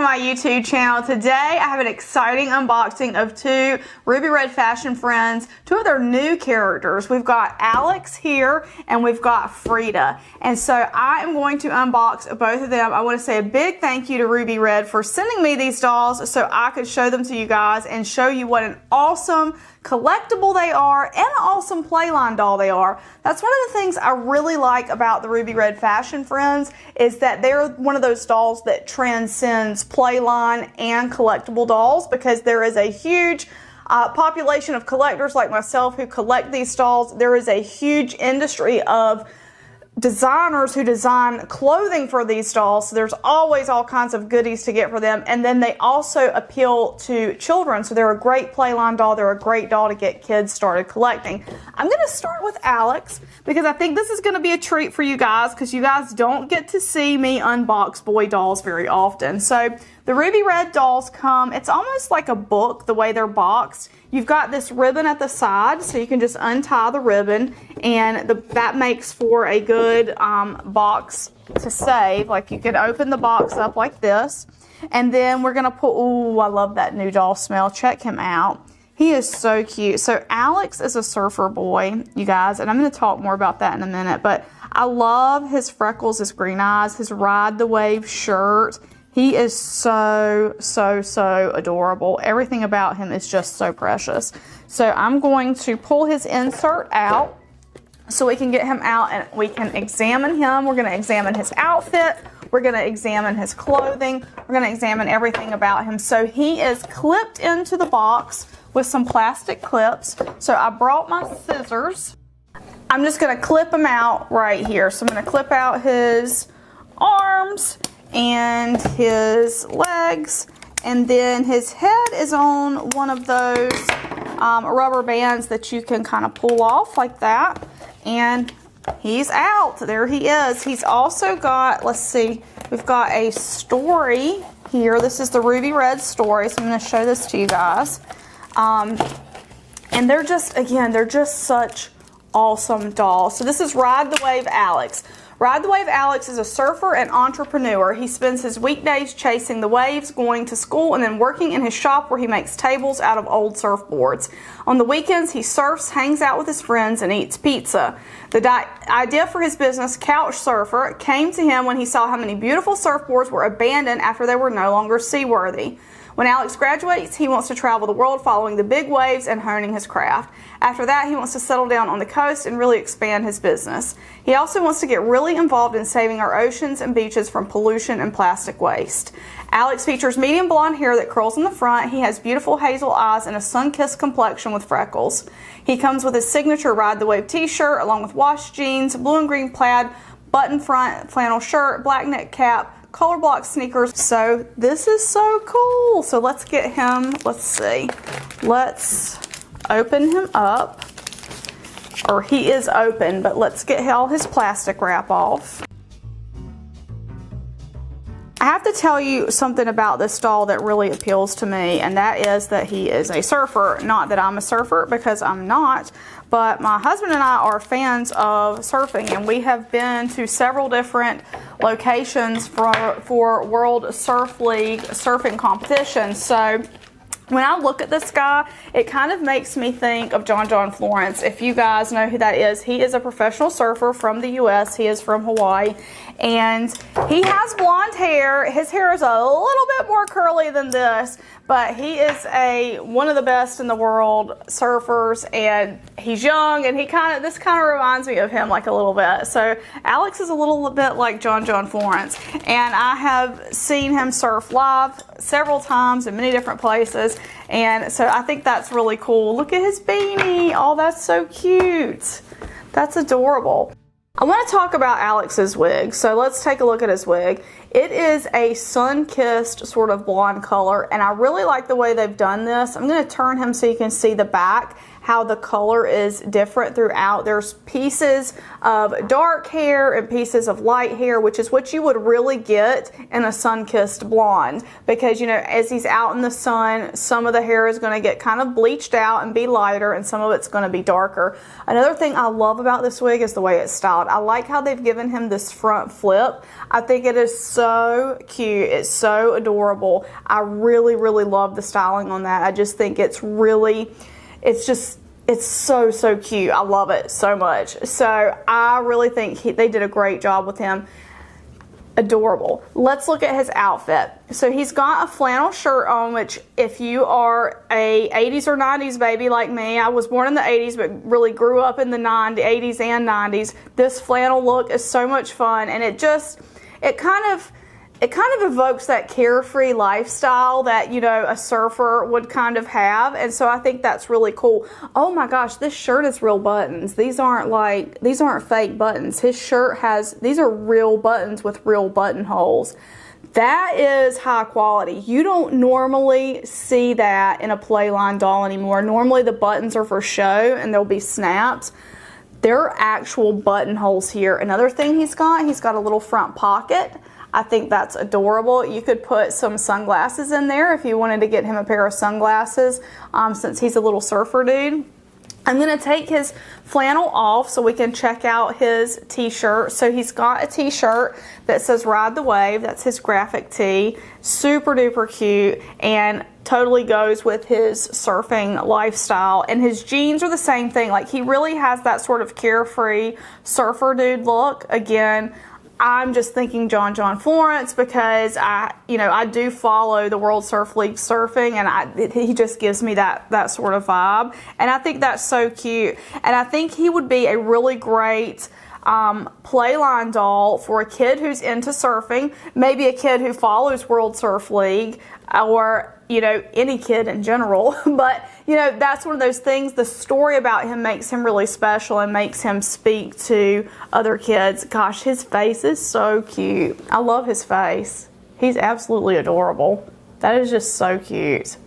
my YouTube channel. Today I have an exciting unboxing of two Ruby Red Fashion Friends, two of their new characters. We've got Alex here and we've got Frida. And so I am going to unbox both of them. I want to say a big thank you to Ruby Red for sending me these dolls so I could show them to you guys and show you what an awesome collectible they are and an awesome playline doll they are. That's one of the things I really like about the Ruby Red Fashion Friends is that they're one of those dolls that transcends playline and collectible dolls, because there is a huge population of collectors like myself who collect these dolls. There is a huge industry of designers who design clothing for these dolls, so there's always all kinds of goodies to get for them. And then they also appeal to children, so they're a great playline doll. They're a great doll to get kids started collecting. I'm going to start with Alex because I think this is going to be a treat for you guys, because you guys don't get to see me unbox boy dolls very often. So the Ruby Red dolls come, it's almost like a book the way they're boxed. You've got this ribbon at the side, so you can just untie the ribbon, and that makes for a good box to save. Like, you can open the box up like this, and then we're gonna put, ooh, I love that new doll smell. Check him out. He is so cute. So Alex is a surfer boy, you guys, and I'm gonna talk more about that in a minute, but I love his freckles, his green eyes, his Ride the Wave shirt. He is so adorable. Everything about him is just so precious. So I'm going to pull his insert out so we can get him out and we can examine him. We're going to examine his outfit. We're going to examine his clothing. We're going to examine everything about him. So he is clipped into the box with some plastic clips. So I brought my scissors. I'm just going to clip him out right here. So I'm going to clip out his arms and his legs, and then his head is on one of those rubber bands that you can kind of pull off like that, and he's out. There he is. He's also got, let's see, we've got a story here. This is the Ruby Red story, so I'm going to show this to you guys. And they're just, again, they're just such awesome dolls. So this is Ride the Wave Alex. Ride the Wave Alex is a surfer and entrepreneur. He spends his weekdays chasing the waves, going to school, and then working in his shop where he makes tables out of old surfboards. On the weekends, he surfs, hangs out with his friends, and eats pizza. The idea for his business, Couch Surfer, came to him when he saw how many beautiful surfboards were abandoned after they were no longer seaworthy. When Alex graduates, he wants to travel the world following the big waves and honing his craft. After that, he wants to settle down on the coast and really expand his business. He also wants to get really involved in saving our oceans and beaches from pollution and plastic waste. Alex features medium blonde hair that curls in the front. He has beautiful hazel eyes and a sun-kissed complexion with freckles. He comes with his signature Ride the Wave t-shirt along with wash jeans, blue and green plaid, button front flannel shirt, black knit cap, color block sneakers. So this is so cool. So let's get him, let's see. Let's open him up. Or he is open, but let's get all his plastic wrap off. I have to tell you something about this doll that really appeals to me, and that is that he is a surfer. Not that I'm a surfer, because I'm not, but my husband and I are fans of surfing, and we have been to several different locations for World Surf League surfing competitions. So when I look at this guy, it kind of makes me think of John Florence. If you guys know who that is, he is a professional surfer from the U.S. He is from Hawaii, and he has blonde hair. His hair is a little bit more curly than this, but he is one of the best in the world surfers, and he's young, and this kind of reminds me of him like a little bit. So Alex is a little bit like John Florence, and I have seen him surf live several times in many different places, and so I think that's really cool. Look at his beanie. Oh, that's so cute. That's adorable. I want to talk about Alex's wig, so let's take a look at his wig. It is a sun-kissed sort of blonde color, and I really like the way they've done this. I'm going to turn him so you can see the back, how the color is different throughout. There's pieces of dark hair and pieces of light hair, which is what you would really get in a sun-kissed blonde, because, you know, as he's out in the sun, some of the hair is going to get kind of bleached out and be lighter, and some of it's going to be darker. Another thing I love about this wig is the way it's styled. I like how they've given him this front flip. I think it is so cute. It's so adorable. I really, really love the styling on that. I just think it's really, it's so, so cute. I love it so much. So I really think they did a great job with him. Adorable. Let's look at his outfit. So he's got a flannel shirt on, which if you are a 80s or 90s baby like me, I was born in the 80s but really grew up in the 80s and 90s, this flannel look is so much fun, and it kind of evokes that carefree lifestyle that, you know, a surfer would kind of have. And so I think that's really cool. Oh my gosh, this shirt is real buttons. These aren't fake buttons. His shirt these are real buttons with real buttonholes. That is high quality. You don't normally see that in a Playline doll anymore. Normally the buttons are for show and they'll be snapped. There are actual buttonholes here. Another thing he's got a little front pocket. I think that's adorable. You could put some sunglasses in there if you wanted to get him a pair of sunglasses, since he's a little surfer dude. I'm going to take his flannel off so we can check out his t-shirt. So he's got a t-shirt that says Ride the Wave. That's his graphic tee. Super duper cute and totally goes with his surfing lifestyle. And his jeans are the same thing. Like, he really has that sort of carefree surfer dude look. Again, I'm just thinking John Florence because I do follow the World Surf League surfing, and he just gives me that sort of vibe, and I think that's so cute. And I think he would be a really great Playline doll for a kid who's into surfing, maybe a kid who follows World Surf League, or, you know, any kid in general. But, you know, that's one of those things. The story about him makes him really special and makes him speak to other kids. Gosh, his face is so cute. I love his face. He's absolutely adorable. That is just so cute.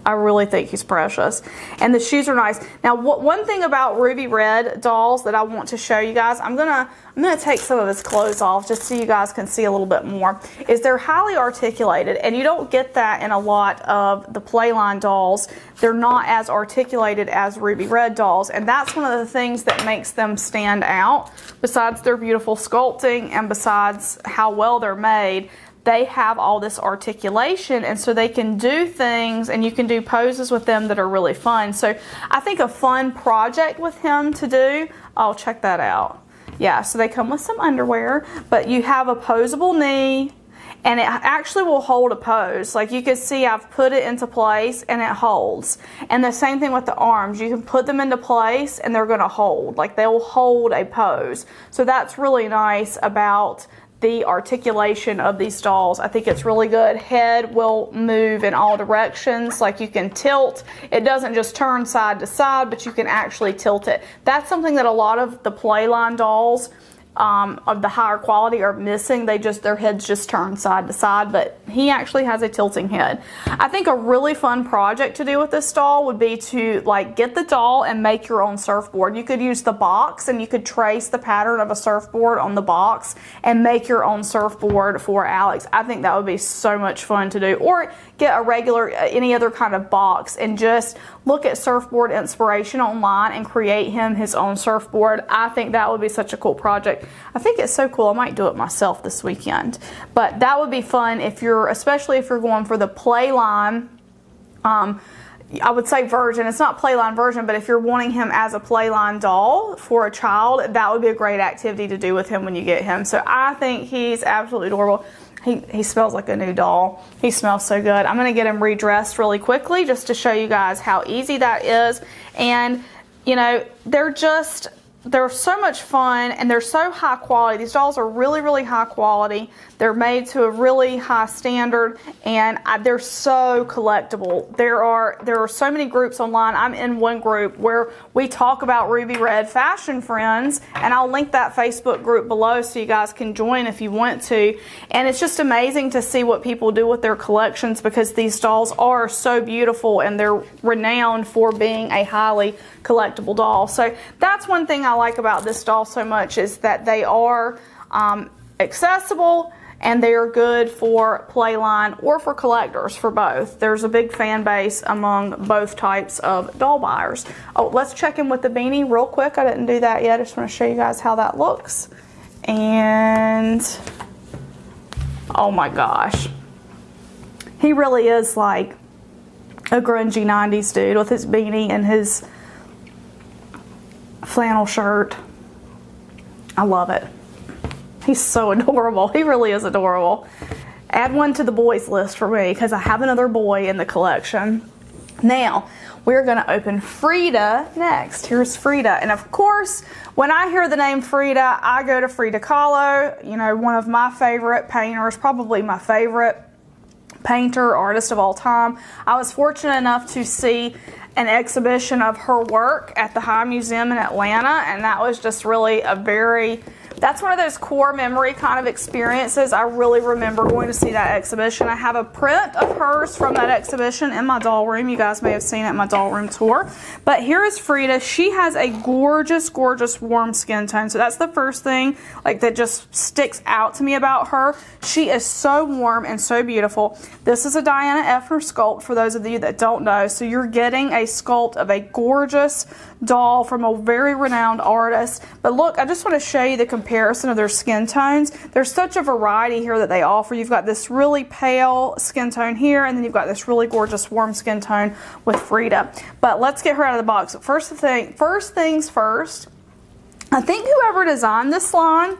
I really think he's precious. And the shoes are nice. Now, one thing about Ruby Red dolls that I want to show you guys, I'm gonna take some of his clothes off just so you guys can see a little bit more, is they're highly articulated, and you don't get that in a lot of the Playline dolls. They're not as articulated as Ruby Red dolls, and that's one of the things that makes them stand out. Besides their beautiful sculpting and besides how well they're made, they have all this articulation, and so they can do things, and you can do poses with them that are really fun. So I think a fun project with him to do, oh, check that out. Yeah, so they come with some underwear, but you have a posable knee, and it actually will hold a pose. Like, you can see I've put it into place and it holds. And the same thing with the arms. You can put them into place and they're going to hold. Like, they'll hold a pose. So that's really nice about the articulation of these dolls. I think it's really good. Head will move in all directions. Like, you can tilt. It doesn't just turn side to side, but you can actually tilt it. That's something that a lot of the Playline dolls of the higher quality are missing. Their heads just turn side to side, but he actually has a tilting head. I think a really fun project to do with this doll would be to, like, get the doll and make your own surfboard. You could use the box and you could trace the pattern of a surfboard on the box and make your own surfboard for Alex. I think that would be so much fun to do. Or get a regular, any other kind of box and just look at surfboard inspiration online and create him his own surfboard. I think that would be such a cool project. I think it's so cool. I might do it myself this weekend. But that would be fun especially if you're going for the Playline, I would say version. It's not Playline version, but if you're wanting him as a Playline doll for a child, that would be a great activity to do with him when you get him. So I think he's absolutely adorable. He smells like a new doll. He smells so good. I'm going to get him redressed really quickly just to show you guys how easy that is. And, you know, they're just they're so much fun, and they're so high quality. These dolls are really, really high quality. They're made to a really high standard, and they're so collectible. There are so many groups online. I'm in one group where we talk about Ruby Red Fashion Friends, and I'll link that Facebook group below so you guys can join if you want to. And it's just amazing to see what people do with their collections, because these dolls are so beautiful, and they're renowned for being a highly collectible doll. So that's one thing I like about this doll so much, is that they are accessible, and they are good for playline or for collectors, for both. There's a big fan base among both types of doll buyers. Oh, let's check in with the beanie real quick. I didn't do that yet. I just want to show you guys how that looks. And oh my gosh, he really is like a grungy 90s dude with his beanie and his flannel shirt. I love it. He's so adorable. He really is adorable. Add one to the boys list for me, because I have another boy in the collection. Now, we're going to open Frida next. Here's Frida. And of course, when I hear the name Frida, I go to Frida Kahlo. You know, one of my favorite painters, probably my favorite painter, artist of all time. I was fortunate enough to see an exhibition of her work at the High Museum in Atlanta, and that was just really that's one of those core memory kind of experiences. I really remember going to see that exhibition. I have a print of hers from that exhibition in my doll room. You guys may have seen it in my doll room tour. But here is Frida. She has a gorgeous, gorgeous warm skin tone. So that's the first thing like that just sticks out to me about her. She is so warm and so beautiful. This is a Diana Effner sculpt, for those of you that don't know. So you're getting a sculpt of a gorgeous doll from a very renowned artist. But look, I just want to show you the comparison of their skin tones. There's such a variety here that they offer. You've got this really pale skin tone here, and then you've got this really gorgeous warm skin tone with Frida. But let's get her out of the box. First things first, I think whoever designed this line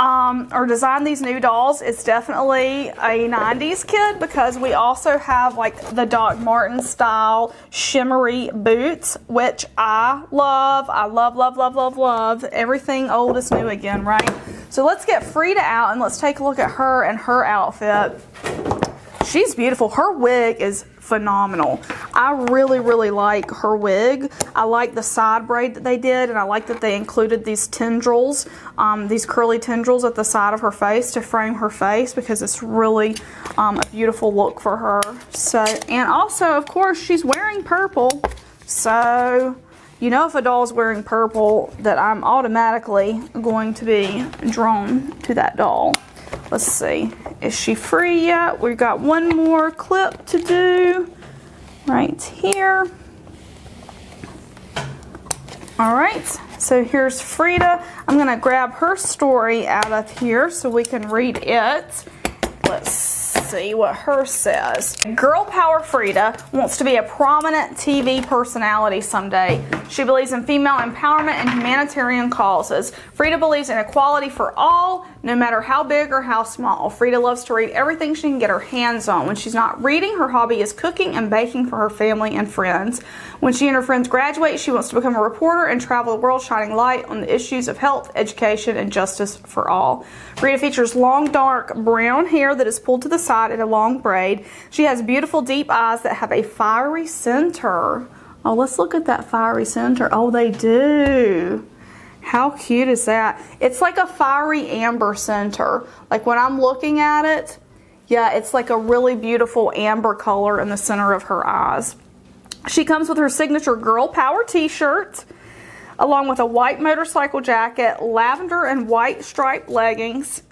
or designed these new dolls is definitely a 90s kid, because we also have like the Doc Marten style shimmery boots, which I love. I love, love, love, love, love. Everything old is new again, right? So let's get Frida out and let's take a look at her and her outfit. She's beautiful. Her wig is phenomenal. I really, really like her wig. I like the side braid that they did, and I like that they included these tendrils, these curly tendrils at the side of her face to frame her face, because it's really a beautiful look for her. So, and also, of course, she's wearing purple. So, you know, if a doll's wearing purple, that I'm automatically going to be drawn to that doll. Let's see, is she free yet? We've got one more clip to do right here. All right, so here's Frida. I'm gonna grab her story out of here so we can read it. Let's see what hers says. Girl power Frida wants to be a prominent TV personality someday. She believes in female empowerment and humanitarian causes. Frida believes in equality for all, no matter how big or how small. Frida loves to read everything she can get her hands on. When she's not reading, her hobby is cooking and baking for her family and friends. When she and her friends graduate, she wants to become a reporter and travel the world shining light on the issues of health, education, and justice for all. Frida features long, dark brown hair that is pulled to the side in a long braid. She has beautiful, deep eyes that have a fiery center. Oh, let's look at that fiery center. Oh, they do. How cute is that? It's like a fiery amber center. Like when I'm looking at it, yeah, it's like a really beautiful amber color in the center of her eyes. She comes with her signature Girl Power t-shirt, along with a white motorcycle jacket, lavender and white striped leggings,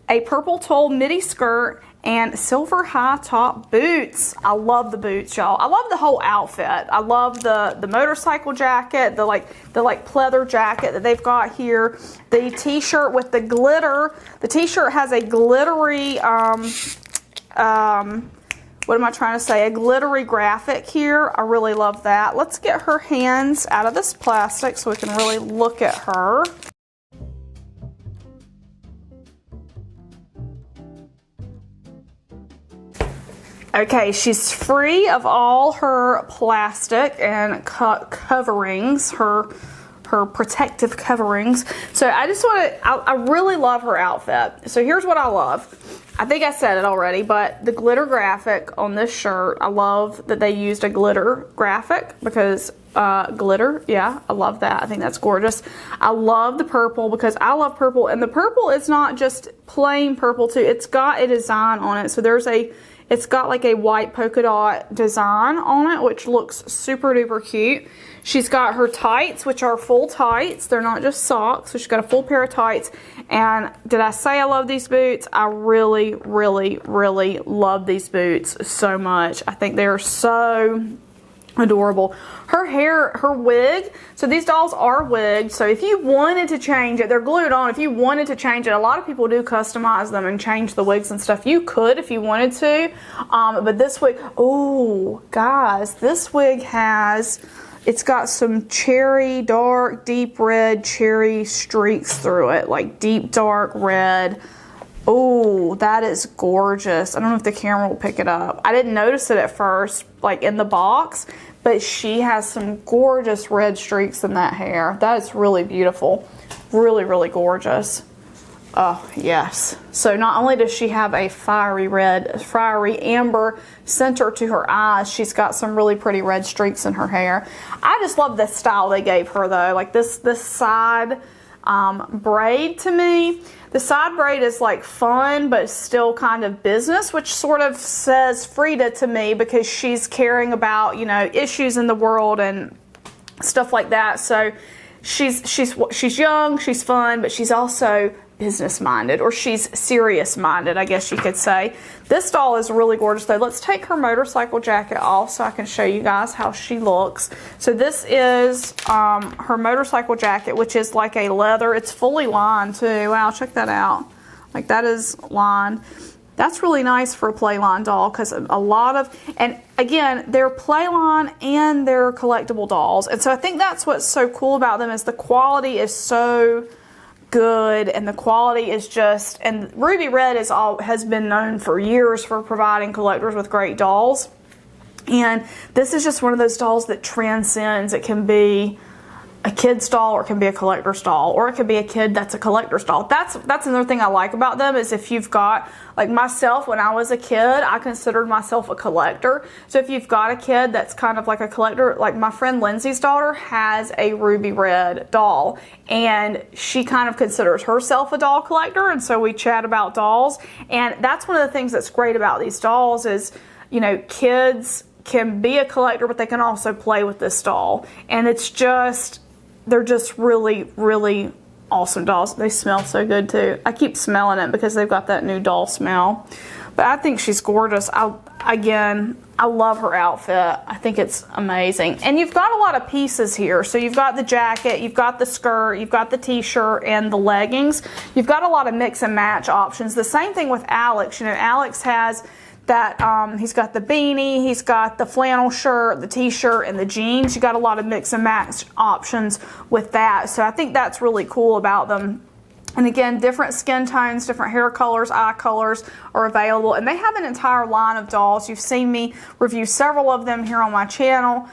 a purple tulle midi skirt, and silver high top boots. I love the boots, y'all. I love the whole outfit. I love the motorcycle jacket, the pleather jacket that they've got here. The t-shirt with the glitter. The t-shirt has a glittery what am I trying to say? A glittery graphic here. I really love that. Let's get her hands out of this plastic so we can really look at her. Okay, she's free of all her plastic and coverings, her her protective coverings. So I just want to, I really love her outfit. So here's what I love. I think I said it already, but the glitter graphic on this shirt, I love that they used a glitter graphic because glitter, yeah, I love that. I think that's gorgeous. I love the purple because I love purple, and the purple is not just plain purple too. It's got a design on it. So it's got like a white polka dot design on it, which looks super duper cute. She's got her tights, which are full tights. They're not just socks. So she's got a full pair of tights. And did I say I love these boots? I really, really, really love these boots so much. I think they're so adorable. Her hair, her wig, so these dolls are wigged, so if you wanted to change it, they're glued on. If you wanted to change it, a lot of people do customize them and change the wigs and stuff. You could if you wanted to, but this wig, oh guys, this wig it's got some cherry, dark, deep red cherry streaks through it, like deep dark red. Oh, that is gorgeous. I don't know if the camera will pick it up. I didn't notice it at first, like in the box, but she has some gorgeous red streaks in that hair. That is really beautiful. Really, really gorgeous. Oh, yes. So not only does she have a fiery amber center to her eyes, she's got some really pretty red streaks in her hair. I just love the style they gave her though. Like this side braid to me. The side braid is like fun, but still kind of business, which sort of says Frida to me because she's caring about, you know, issues in the world and stuff like that. So she's young, she's fun, but she's also business-minded, or she's serious-minded, I guess you could say. This doll is really gorgeous though. Let's take her motorcycle jacket off so I can show you guys how she looks. So this is her motorcycle jacket, which is like a leather. It's fully lined too. Wow, check that out. Like that is lined. That's really nice for a Playline doll because a lot of, and again, they're Playline and they're collectible dolls. And so I think that's what's so cool about them is the quality is so good, and the quality is just, and Ruby Red has been known for years for providing collectors with great dolls, and this is just one of those dolls that transcends. It can be a kid's doll, or it can be a collector's doll, or it could be a kid that's a collector's doll. That's another thing I like about them is if you've got, like myself, when I was a kid, I considered myself a collector. So if you've got a kid that's kind of like a collector, like my friend Lindsay's daughter has a Ruby Red doll, and she kind of considers herself a doll collector, and so we chat about dolls. And that's one of the things that's great about these dolls is, you know, kids can be a collector, but they can also play with this doll. And it's just, they're just really, really awesome dolls. They smell so good too. I keep smelling it because they've got that new doll smell. But I think she's gorgeous. Again, I love her outfit. I think it's amazing. And you've got a lot of pieces here. So you've got the jacket, you've got the skirt, you've got the t-shirt and the leggings. You've got a lot of mix and match options. The same thing with Alex. You know, Alex has that, he's got the beanie, he's got the flannel shirt, the t-shirt, and the jeans. You got a lot of mix and match options with that. So I think that's really cool about them. And again, different skin tones, different hair colors, eye colors are available. And they have an entire line of dolls. You've seen me review several of them here on my channel.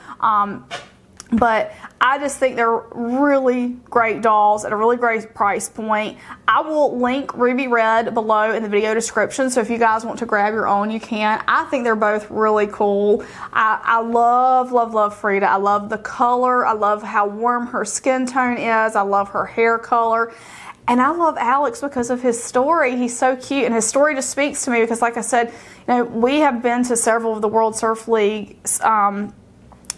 But I just think they're really great dolls at a really great price point. I will link Ruby Red below in the video description, so if you guys want to grab your own, you can. I think they're both really cool. I love, love, love Frida. I love the color. I love how warm her skin tone is. I love her hair color. And I love Alex because of his story. He's so cute, and his story just speaks to me because, like I said, you know, we have been to several of the World Surf League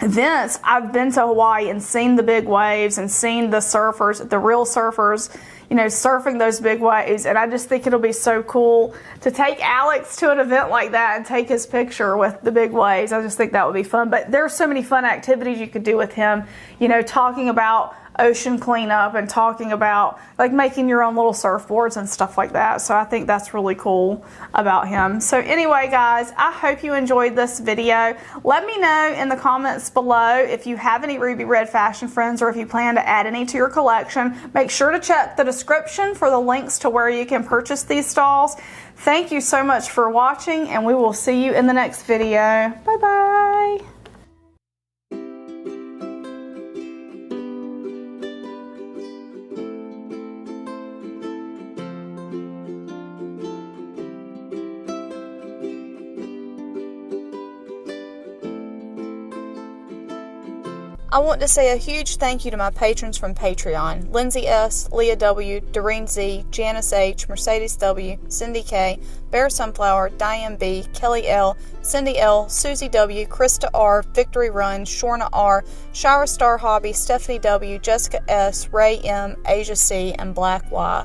events. I've been to Hawaii and seen the big waves and seen the surfers, the real surfers, you know, surfing those big waves. And I just think it'll be so cool to take Alex to an event like that and take his picture with the big waves. I just think that would be fun. But there's so many fun activities you could do with him, you know, talking about ocean cleanup and talking about like making your own little surfboards and stuff like that. So I think that's really cool about him. So anyway, guys, I hope you enjoyed this video. Let me know in the comments below if you have any Ruby Red fashion friends or if you plan to add any to your collection. Make sure to check the description for the links to where you can purchase these dolls. Thank you so much for watching, and we will see you in the next video. Bye bye. I want to say a huge thank you to my patrons from Patreon: Lindsay S., Leah W., Doreen Z., Janice H., Mercedes W., Cindy K., Bear Sunflower, Diane B., Kelly L., Cindy L., Susie W., Krista R., Victory Run, Shorna R., Shira Star Hobby, Stephanie W., Jessica S., Ray M., Asia C., and Black Y.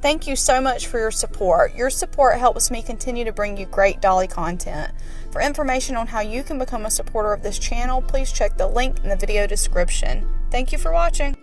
Thank you so much for your support. Your support helps me continue to bring you great dolly content. For information on how you can become a supporter of this channel, please check the link in the video description. Thank you for watching.